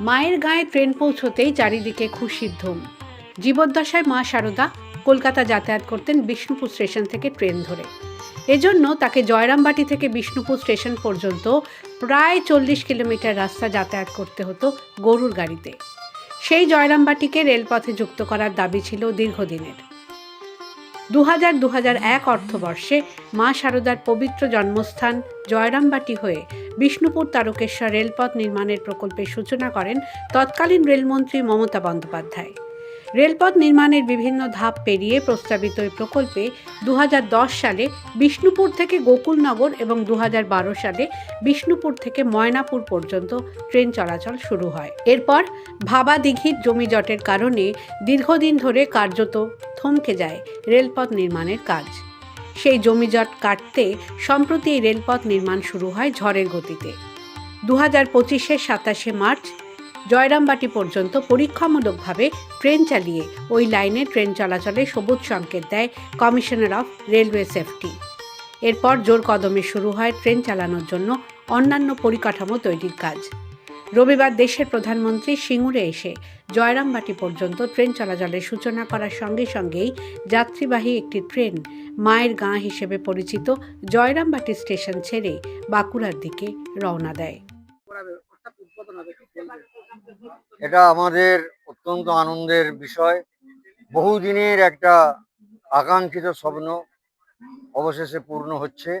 মায়ের গায়ে ট্রেন পৌঁছতেই চারিদিকে খুশির ধুম। জীবদ্দশায় মা শারদা কলকাতা যাতায়াত করতেন বিষ্ণুপুর স্টেশন থেকে ট্রেন ধরে। এজন্য তাকে জয়রামবাটি থেকে বিষ্ণুপুর স্টেশন পর্যন্ত প্রায় 40 কিলোমিটার রাস্তা যাতায়াত করতে হতো গরুর গাড়িতে। সেই জয়রামবাটিকে রেলপথে যুক্ত করার দাবি ছিল দীর্ঘদিনের। 2000-2001 অর্থবর্ষে মা শারদার পবিত্র জন্মস্থান জয়রামবাটি হয়ে বিষ্ণুপুর তারকেশ্বর রেলপথ নির্মাণের প্রকল্পের সূচনা করেন তৎকালীন রেলমন্ত্রী মমতা বন্দ্যোপাধ্যায়। রেলপথ নির্মাণের বিভিন্ন ধাপ পেরিয়ে প্রস্তাবিত এই প্রকল্পে 2010 সালে বিষ্ণুপুর থেকে গোকুলনগর এবং 2012 সালে বিষ্ণুপুর থেকে ময়নাপুর পর্যন্ত ট্রেন চলাচল শুরু হয়। এরপর ভাবা দিঘির জমিজটের কারণে দীর্ঘদিন ধরে কার্যত থমকে যায় রেলপথ নির্মাণের কাজ। সেই জমিজট কাটতে সম্প্রতি এই রেলপথ নির্মাণ শুরু হয় ঝড়ের গতিতে। 2025-এর 27শে মার্চ জয়রামবাটি পর্যন্ত পরীক্ষামূলকভাবে ট্রেন চালিয়ে ওই লাইনে ট্রেন চলাচলে সবুজ সংকেত দেয় কমিশনার অফ রেলওয়ে সেফটি। এরপর জোর কদমে শুরু হয় ট্রেন চালানোর জন্য অন্যান্য পরিকাঠামো তৈরির কাজ। রবিবার দেশের প্রধানমন্ত্রী সিঙ্গুরে এসে জয়রামবাটি পর্যন্ত ট্রেন চলাচলের সূচনা করার সঙ্গে সঙ্গেই যাত্রীবাহী একটি ট্রেন মায়ের গাঁ হিসেবে পরিচিত জয়রামবাটি স্টেশন ছেড়ে বাঁকুড়ার দিকে রওনা দেয়। এটা আমাদের অত্যন্ত আনন্দের বিষয়। বহুদিনের একটা আকাঙ্ক্ষিত স্বপ্ন অবশেষে পূর্ণ হচ্ছে।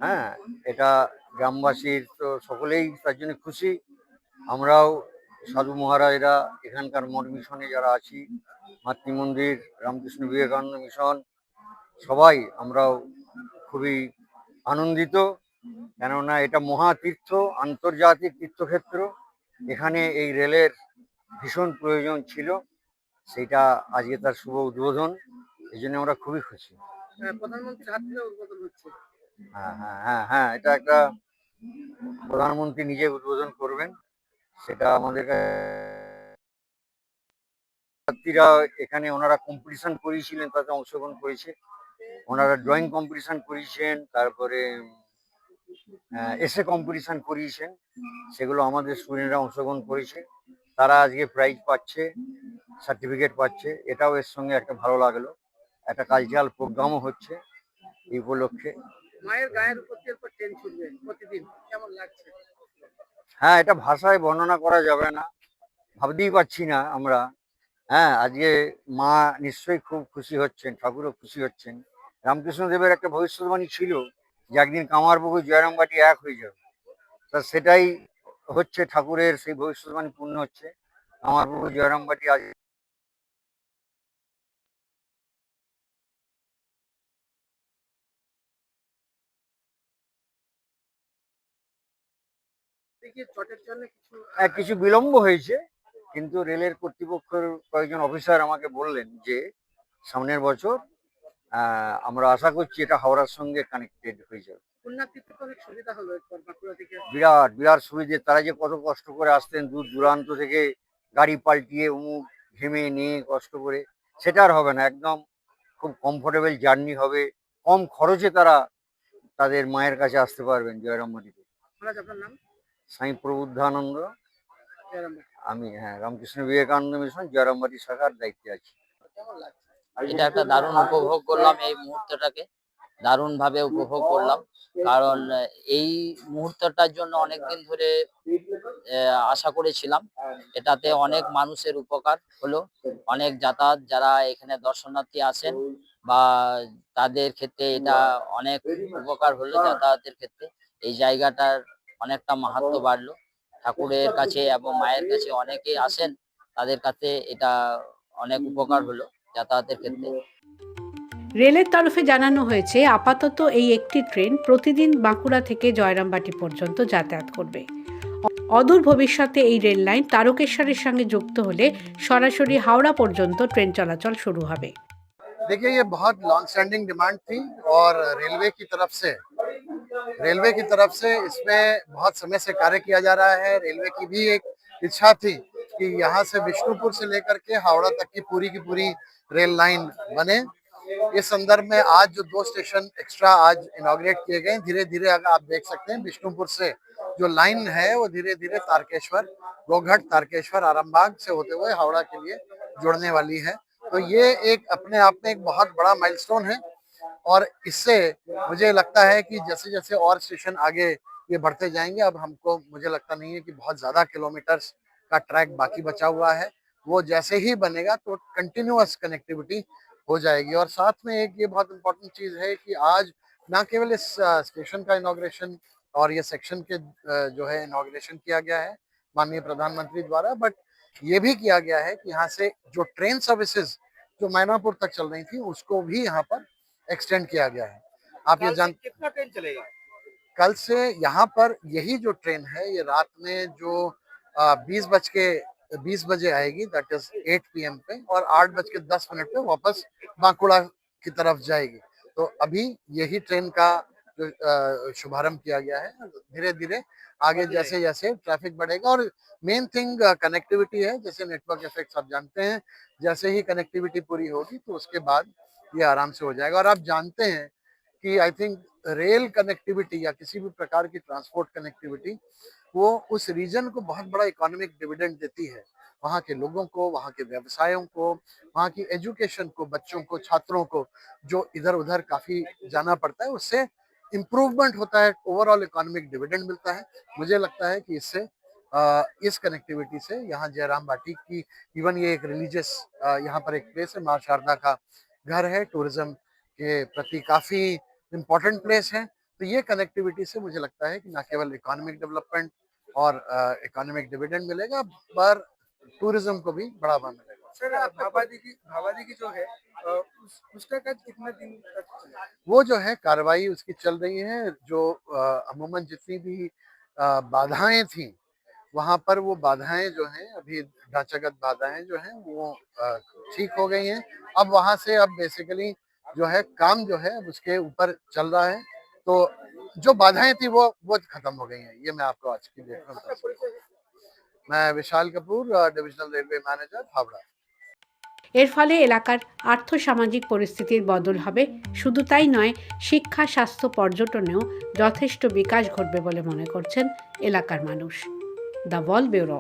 হ্যাঁ, এটা গ্রামবাসীর তো সকলেই তার জন্য খুশি। আমরাও সাধু মহারাজরা, এখানকার মঠ মিশনে যারা আছি, মাতৃমন্দির, রামকৃষ্ণ বিবেকানন্দ মিশন, সবাই আমরাও খুবই আনন্দিত। কেননা এটা মহাতীর্থ, আন্তর্জাতিক তীর্থক্ষেত্র। এখানে এই রেলের ভীষণ প্রয়োজন ছিল, সেটা আজকে তার শুভ উদ্বোধন। এই জন্য আমরা খুবই খুশি। প্রধানমন্ত্রীর হাত ধরে উদ্বোধন হচ্ছে। হ্যাঁ হ্যাঁ হ্যাঁ হ্যাঁ, এটা একটা প্রধানমন্ত্রী নিজে উদ্বোধন করবেন, সেটা আমাদের ছাত্রীরা এখানে ওনারা কম্পিটিশন করিয়েছিলেন, তাতে অংশগ্রহণ করেছে। ওনারা ড্রয়িং কম্পিটিশন করিয়েছেন, তারপরে এসে কম্পিটিশন করিয়েছেন, সেগুলো আমাদের স্টুডেন্টরা অংশগ্রহণ করেছে। তারা আজকে প্রাইজ পাচ্ছে, সার্টিফিকেট পাচ্ছে। এটাও এর সঙ্গে একটা ভালো লাগলো। একটা কালচারাল প্রোগ্রামও হচ্ছে এই উপলক্ষে। মায়ের গায়ের উপর দিয়ে ট্রেন ছুটবে প্রতিদিন, কেমন লাগছে? হ্যাঁ, এটা ভাষায় বর্ণনা করা যাবে না, ভাবতেই পারছি না আমরা। হ্যাঁ, আজকে মা নিশ্চয়ই খুব খুশি হচ্ছেন, ঠাকুরও খুশি হচ্ছেন। রামকৃষ্ণদেবের একটা ভবিষ্যৎবাণী ছিল যে একদিন কামারপুকুর জয়রামবাটি এক হয়ে যাবে। তা সেটাই হচ্ছে, ঠাকুরের সেই ভবিষ্যৎবাণী পূর্ণ হচ্ছে। কামারপুকুর জয়রামবাটি আজ চটের জন্য কিছু বিলম্ব হয়েছে, কিন্তু রেলের কর্তৃপক্ষের কয়েকজন অফিসার আমাকে বললেন যে সামনের বছর আমরা আশা করছি এটা হাওড়ার সঙ্গে কানেক্টেড হয়ে যাবে। অনেক সুবিধা হলো বাঁকুড়া থেকে। বিরাট বিরাট সুবিধে। তারা যে কত কষ্ট করে আসতেন দূর দূরান্ত থেকে, গাড়ি পাল্টিয়ে অমুক ঘেমে নিয়ে কষ্ট করে, সেটা আর হবে না। একদম খুব কমফোর্টেবল জার্নি হবে, কম খরচে তারা তাদের মায়ের কাছে আসতে পারবেন জয়রামবাটিতে। আপনার নাম? স্বামী প্রবুদ্ধানন্দ। আমি রামকৃষ্ণ বিবেকানন্দ মিশন জয়রামবাটি শাখার দায়িত্বে আছি। কেমন লাগছে? এটা একটা দারুণ উপভোগ করলাম, এই মুহূর্তটাকে দারুণ ভাবে উপভোগ করলাম। কারণ এই মুহূর্তটার জন্য অনেকদিন ধরে আশা করেছিলাম। এটাতে অনেক মানুষের উপকার হলো, অনেক যাতায়াত যারা এখানে দর্শনার্থী আসেন বা তাদের ক্ষেত্রে এটা অনেক উপকার হলো। যাতায়াতের ক্ষেত্রে এই জায়গাটার অনেকটা মাহাত্ম্য বাড়লো ঠাকুরের কাছে এবং মায়ের কাছে অনেকেই আসেন, তাদের কাছে এটা অনেক উপকার হলো যাতায়াতের ক্ষেত্রে। রেলের তরফে জানানো হয়েছে আপাতত এই একটি ট্রেন প্রতিদিন বাঁকুড়া থেকে জয়রামবাটি পর্যন্ত যাতায়াত করবে। অদূর ভবিষ্যতে এই রেল লাইন তারকেশ্বরের সঙ্গে যুক্ত হলে সরাসরি হাওড়া পর্যন্ত ট্রেন চলাচল শুরু হবে। देखिए, ये बहुत लॉन्ग स्टैंडिंग डिमांड थी और रेलवे की तरफ से इसमें बहुत समय से कार्य किया जा रहा है। रेलवे की भी एक इच्छा थी कि यहाँ से विष्णुपुर से लेकर के हावड़ा तक की पूरी रेल लाइन बने। इस संदर्भ में आज जो 2 स्टेशन एक्स्ट्रा आज इनॉग्रेट किए गए, धीरे धीरे अगर आप देख सकते हैं विष्णुपुर से जो लाइन है वो धीरे धीरे तारकेश्वर, गोघट, तारकेश्वर, आरामबाग से होते हुए हावड़ा के लिए जुड़ने वाली है। तो ये एक अपने आप में एक बहुत बड़ा माइलस्टोन है और इससे मुझे लगता है कि जैसे जैसे और स्टेशन आगे ये बढ़ते जाएंगे, अब हमको मुझे लगता नहीं है कि बहुत ज्यादा किलोमीटर्स का ट्रैक बाकी बचा हुआ है। वो जैसे ही बनेगा तो कंटिन्यूअस कनेक्टिविटी हो जाएगी। और साथ में एक ये बहुत इंपॉर्टेंट चीज है कि आज ना केवल इस स्टेशन का इनॉग्रेशन और ये सेक्शन के जो है इनॉग्रेशन किया गया है माननीय प्रधानमंत्री द्वारा, बट ये भी किया गया है कि यहाँ से जो ट्रेन सर्विसेज जो मैनापुर तक चल रही थी उसको भी यहाँ पर एक्सटेंड किया गया है। आप ये जान कितना ट्रेन चलेगा? कल से यहाँ पर यही जो ट्रेन है ये रात में जो 20 बजे आएगी, दैट इज 8 PM पे, और 8:10 पे वापस बांकुड़ा की तरफ जाएगी। तो अभी यही ट्रेन का जो शुभारंभ किया गया है। धीरे धीरे आगे जैसे जैसे ट्रैफिक बढ़ेगा, और मेन थिंग कनेक्टिविटी है। जैसे नेटवर्क इफेक्ट्स आप जानते हैं, जैसे ही कनेक्टिविटी पूरी होगी तो उसके बाद ये आराम से हो जाएगा। और आप जानते हैं कि आई थिंक रेल कनेक्टिविटी या किसी भी प्रकार की ट्रांसपोर्ट कनेक्टिविटी वो उस रीजन को बहुत बड़ा इकोनॉमिक डिविडेंड देती है। वहाँ के लोगों को, वहाँ के व्यवसायों को, वहाँ की एजुकेशन को, बच्चों को, छात्रों को जो इधर उधर काफी जाना पड़ता है, उससे इम्प्रूवमेंट होता है, ओवरऑल इकोनॉमिक डिविडेंड मिलता है। मुझे लगता है कि इससे इस कनेक्टिविटी से यहाँ जयराम बाटी की, इवन ये एक रिलीजियस यहाँ पर एक प्लेस है, माँ शारदा का घर है, टूरिज्म के प्रति काफी इम्पोर्टेंट प्लेस है। तो ये कनेक्टिविटी से मुझे लगता है कि न केवल इकोनॉमिक डेवलपमेंट और इकोनॉमिक डिविडेंड मिलेगा, पर टूरिज्म को भी बढ़ावा मिलेगा। सर, भावादी की जो है उसका कद कितना दिन तक चलेगा? वो जो है कार्रवाई उसकी चल रही है। जो अमूमन जितनी भी बाधाएं थी वहां पर, वो बाधाएं जो हैं अभी ढांचागत बाधाएं जो हैं वो ठीक हो गई हैं। अब वहां से अब बेसिकली जो है काम जो है उसके ऊपर चल रहा है। तो जो बाधाएं थी वो खत्म हो गई हैं। ये मैं आपको आज की डेट में बता सकता हूं। मैं Vishal Kapoor, divisional railway manager, Howrah. এর ফলে এলাকার আর্থসামাজিক পরিস্থিতির বদল হবে, শুধু তাই নয়, শিক্ষা, স্বাস্থ্য, পর্যটনেও যথেষ্ট বিকাশ ঘটবে বলে মনে করছেন এলাকার মানুষ। The wall bureau.